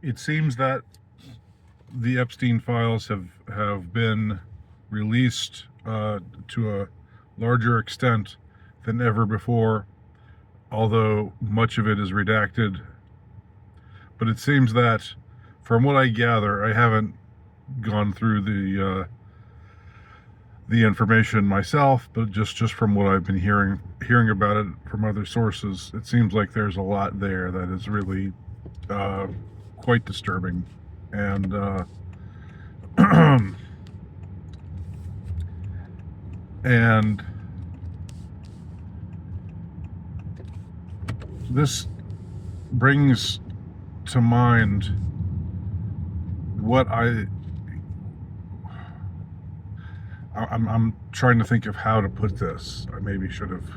It seems that the Epstein files have been released to a larger extent than ever before, although much of it is redacted. But it seems that, from what I gather, I haven't gone through the information myself, but just from what I've been hearing about it from other sources, it seems like there's a lot there that is really quite disturbing, and and this brings to mind what I'm trying to think of how to put this. I maybe should have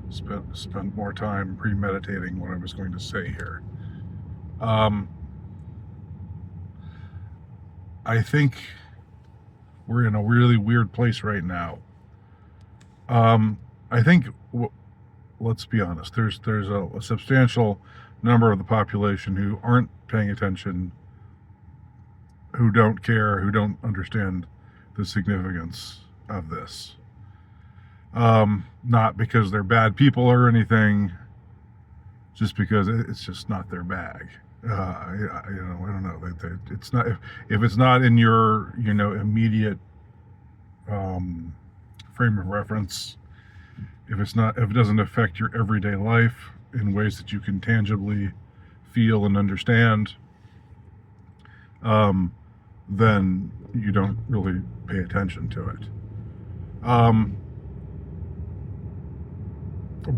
spent more time premeditating what I was going to say here. I think we're in a really weird place right now. I think, let's be honest, there's a substantial number of the population who aren't paying attention, who don't care, who don't understand the significance of this. Not because they're bad people or anything, just because it's just not their bag. I don't know. It's not, if it's not in your immediate frame of reference, if it doesn't affect your everyday life in ways that you can tangibly feel and understand, then you don't really pay attention to it.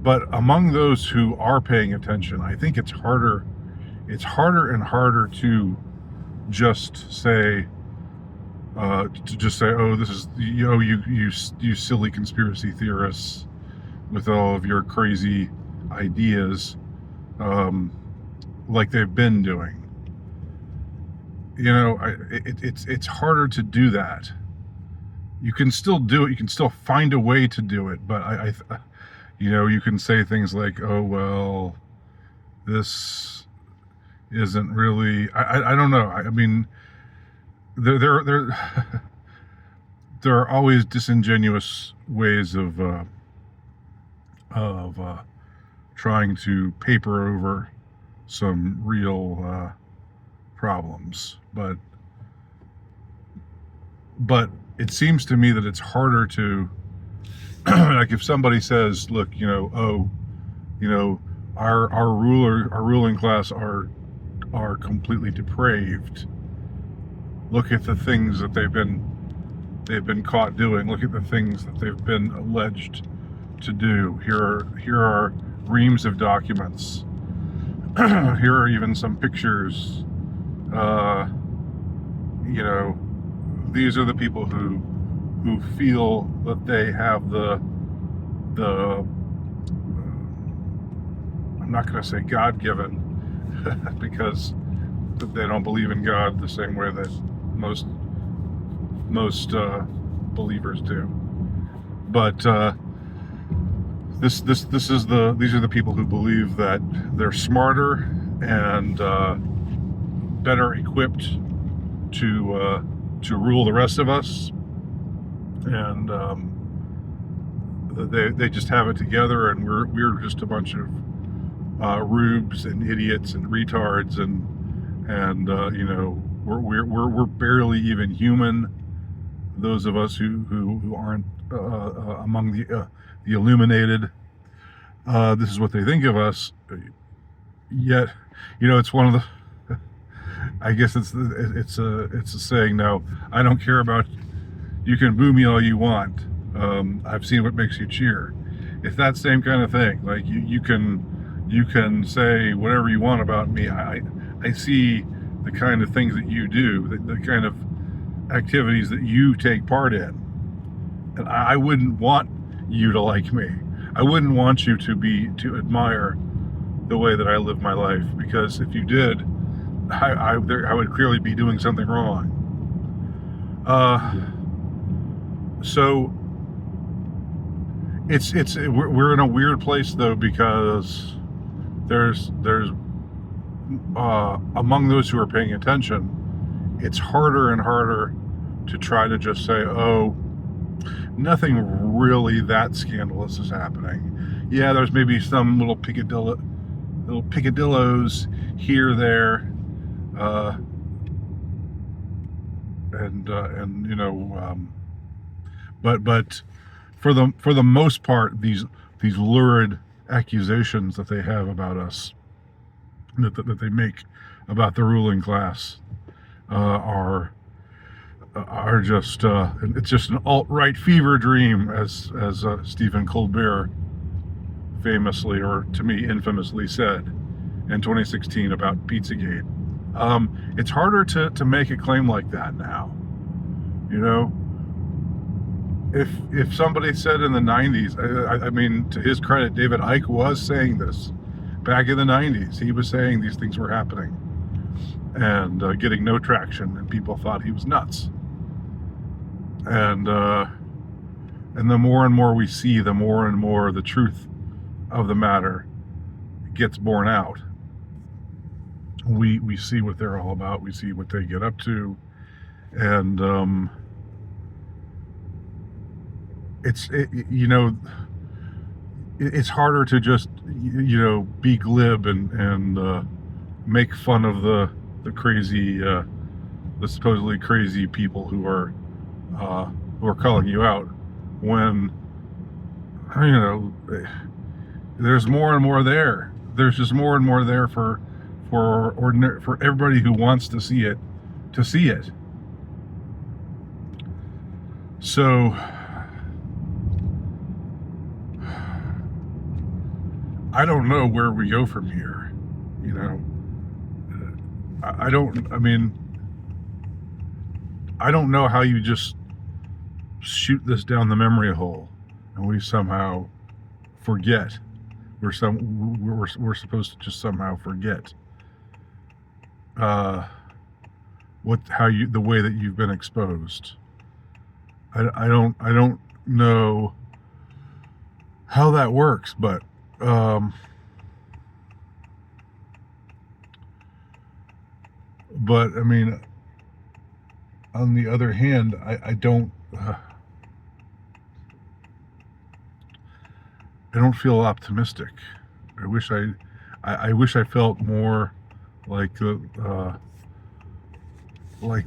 But among those who are paying attention, I think it's harder and harder to just say, oh, this is, you silly conspiracy theorists with all of your crazy ideas, like they've been doing. It's harder to do that. You can still do it. You can still find a way to do it. But you can say things like, oh, well, this isn't really, I don't know. I mean, there are always disingenuous ways of trying to paper over some real problems, but it seems to me that it's harder to like if somebody says, look, our ruling class are completely depraved. Look at the things that they've been caught doing. Look at the things that they've been alleged to do. Here are reams of documents. Here are even some pictures. These are the people who feel that they have the I'm not going to say God-given because they don't believe in God the same way that most believers do. But these are the people who believe that they're smarter and better equipped to rule the rest of us, and they just have it together, and we're just a bunch of rubes and idiots and retards, and we're barely even human. Those of us who aren't among the illuminated, this is what they think of us. Yet, it's one of the I guess it's a saying now. I don't care about, you can boo me all you want. I've seen what makes you cheer. It's that same kind of thing. Like you can say whatever you want about me. I see the kind of things that you do, the kind of activities that you take part in, and I wouldn't want you to like me. I wouldn't want you to admire the way that I live my life, because if you did, I would clearly be doing something wrong. So we're in a weird place though, because there's among those who are paying attention, it's harder and harder to try to just say, oh, nothing really that scandalous is happening. Yeah, there's maybe some little picadillos here, there, and but for the most part, these lurid accusations that they have about us, that they make about the ruling class, are just it's just an alt-right fever dream, as Stephen Colbert famously, or to me infamously, said in 2016 about Pizzagate. It's harder to make a claim like that now. If somebody said in the 90s, I mean, to his credit, David Icke was saying this back in the 90s. He was saying these things were happening and getting no traction, and people thought he was nuts. And the more and more we see, the more and more the truth of the matter gets borne out. We see what they're all about. We see what they get up to, and it's harder to just be glib and make fun of the crazy, the supposedly crazy people who are calling you out, when there's more and more there. There's just more and more there for everybody who wants to see it to see it. So I don't know where we go from here. I don't know how you just shoot this down the memory hole and we somehow forget. We're supposed to just somehow forget the way that you've been exposed. I don't know how that works, but I mean, on the other hand, I don't feel optimistic. I wish I felt more like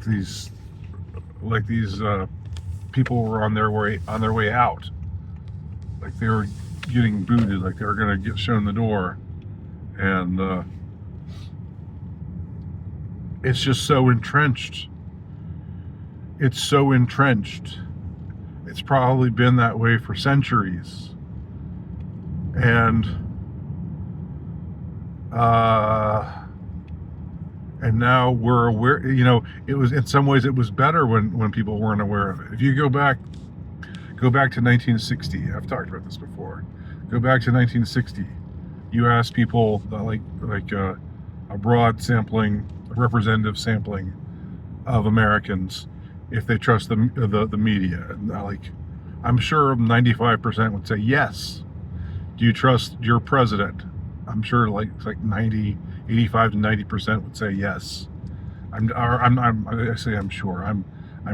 these people were on their way out, like they were getting booted, like they were going to get shown the door, and it's just so entrenched. It's so entrenched. It's probably been that way for centuries. And now we're aware. It was, in some ways, it was better when people weren't aware of it. If you go back to 1960, I've talked about this before. Go back to 1960. You ask people, like a broad sampling, a representative sampling of Americans, if they trust the media. And I'm sure 95% would say yes. Do you trust your president? I'm sure like 85 to 90% would say yes. I'm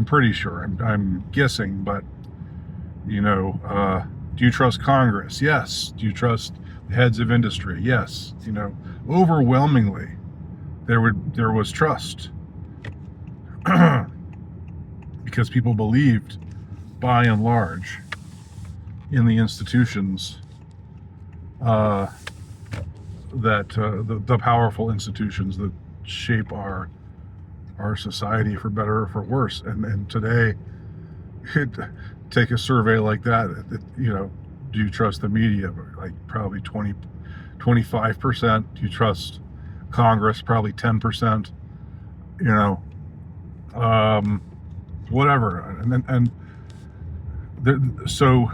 pretty sure. I'm guessing, but do you trust Congress? Yes. Do you trust the heads of industry? Yes. Overwhelmingly, there was trust because people believed, by and large, in the institutions. The powerful institutions that shape our society, for better or for worse. And today, take a survey like that. Do you trust the media? Like probably 25%. Do you trust Congress? Probably 10%. Whatever. So.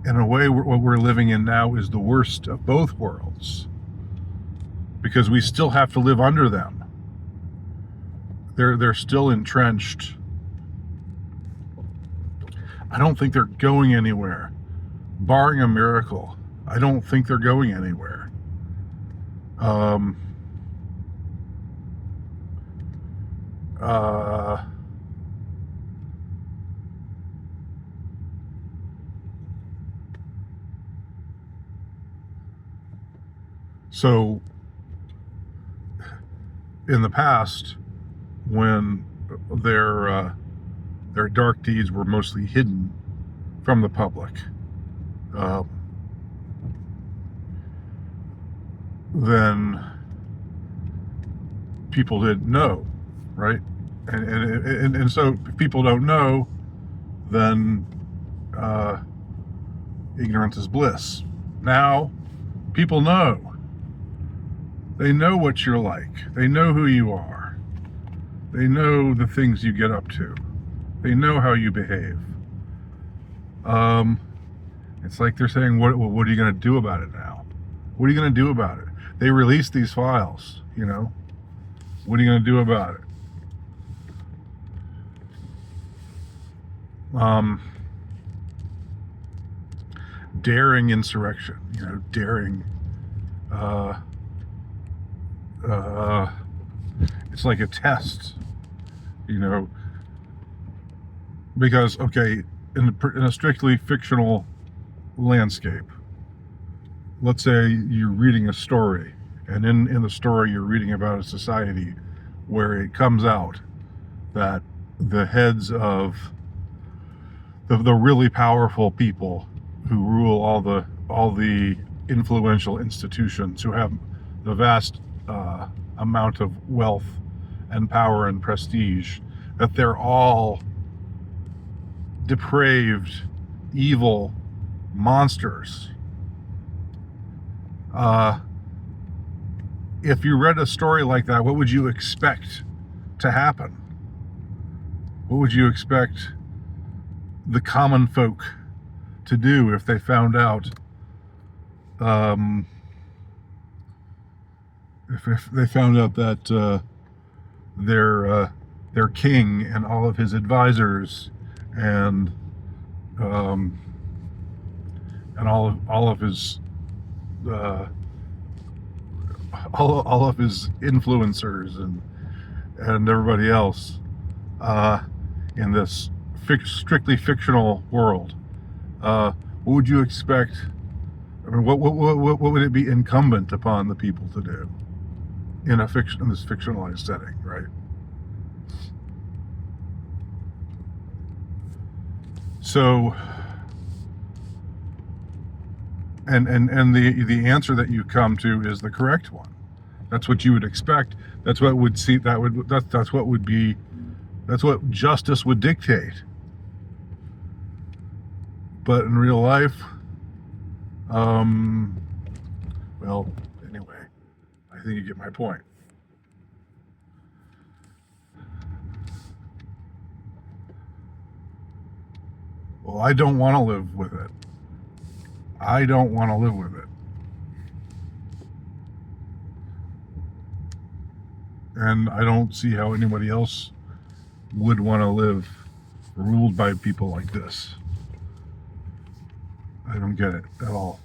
In a way, what we're living in now is the worst of both worlds, because we still have to live under them. They're still entrenched. I don't think they're going anywhere, barring a miracle. I don't think they're going anywhere. uh, so in the past, when their dark deeds were mostly hidden from the public, then people didn't know, right? And so if people don't know, then ignorance is bliss. Now people know. They know what you're like. They know who you are. They know the things you get up to. They know how you behave. It's like they're saying, what are you going to do about it now? What are you going to do about it? They released these files, you know. What are you going to do about it? Daring insurrection, you know, daring. It's like a test, you know, because, okay, in a strictly fictional landscape, let's say you're reading a story, and in the story you're reading about a society where it comes out that the heads of the really powerful people who rule all the influential institutions, who have the vast amount of wealth and power and prestige, that they're all depraved, evil monsters. If you read a story like that, what would you expect to happen? What would you expect the common folk to do if they found out, if they found out that their king and all of his advisors and all of his all of his influencers and everybody else in this strictly fictional world? What would you expect? I mean, what would it be incumbent upon the people to do in this fictionalized setting, right? So, and the answer that you come to is the correct one. That's what you would expect. That's what would see. That's what would be. That's what justice would dictate. But in real life, well, anyway, I think you get my point. Well, I don't want to live with it. I don't want to live with it. And I don't see how anybody else would want to live ruled by people like this. I don't get it at all.